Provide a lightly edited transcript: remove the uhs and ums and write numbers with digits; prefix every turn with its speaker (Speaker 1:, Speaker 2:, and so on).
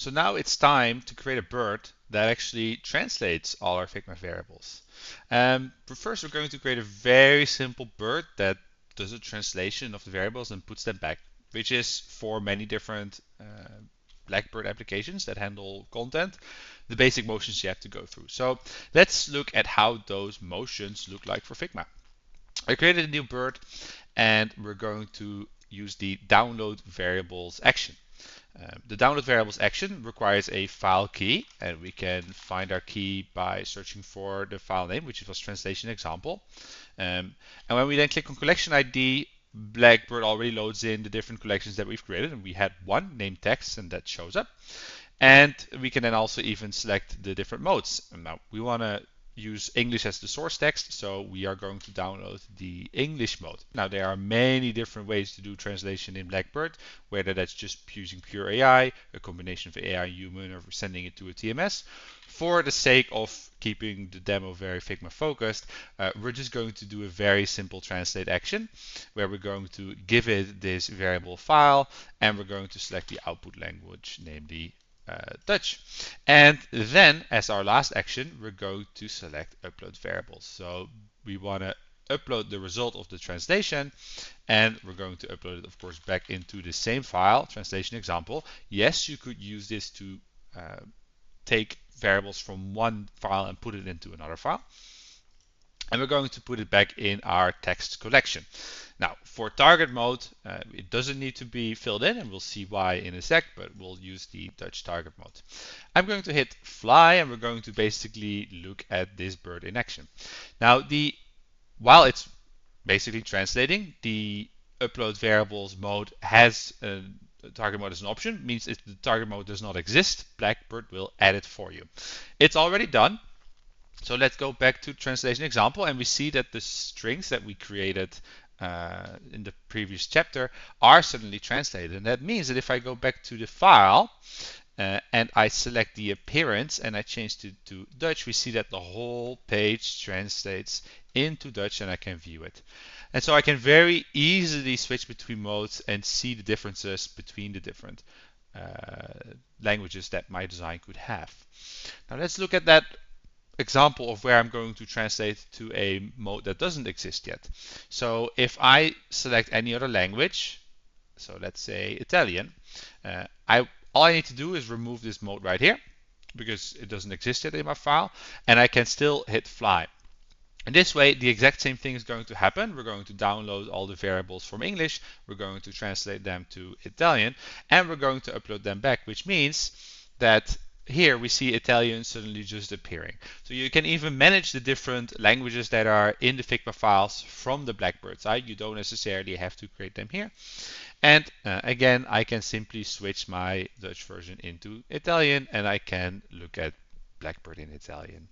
Speaker 1: So now it's time to create a bird that actually translates all our Figma variables. But first, we're going to create a very simple bird that does a translation of the variables and puts them back, which is for many different Blackbird applications that handle content, the basic motions you have to go through. So let's look at how those motions look like for Figma. I created a new bird and we're going to use the download variables action. The download variables action requires a file key, and we can find our key by searching for the file name, which was translation example. And when we then click on collection ID, Blackbird already loads in the different collections that we've created, and we had one named text, and that shows up. And we can then also even select the different modes. And now we want to use English as the source text, so we are going to download the English mode. Now there are many different ways to do translation in Blackbird, whether that's just using pure AI, a combination of AI and human, or sending it to a TMS. For the sake of keeping the demo very Figma focused, we're just going to do a very simple translate action, where we're going to give it this variable file, and we're going to select the output language, namely Dutch. And then as our last action, we're going to select upload variables. So we want to upload the result of the translation, and we're going to upload it, of course, back into the same file, translation example. Yes, you could use this to take variables from one file and put it into another file. And we're going to put it back in our text collection. Now, for target mode, it doesn't need to be filled in, and we'll see why in a sec, but we'll use the Dutch target mode. I'm going to hit fly, and we're going to basically look at this bird in action. Now, while it's basically translating, the upload variables mode has target mode as an option, means if the target mode does not exist, Blackbird will add it for you. It's already done. So let's go back to translation example, and we see that the strings that we created in the previous chapter are suddenly translated. And that means that if I go back to the file and I select the appearance and I change to Dutch, we see that the whole page translates into Dutch and I can view it. And so I can very easily switch between modes and see the differences between the different languages that my design could have. Now let's look at that example of where I'm going to translate to a mode that doesn't exist yet. So if I select any other language, so let's say Italian, all I need to do is remove this mode right here because it doesn't exist yet in my file, and I can still hit fly. And this way, the exact same thing is going to happen. We're going to download all the variables from English, we're going to translate them to Italian, and we're going to upload them back, which means that here we see Italian suddenly just appearing. So you can even manage the different languages that are in the Figma files from the Blackbird side. You don't necessarily have to create them here. And again, I can simply switch my Dutch version into Italian, and I can look at Blackbird in Italian.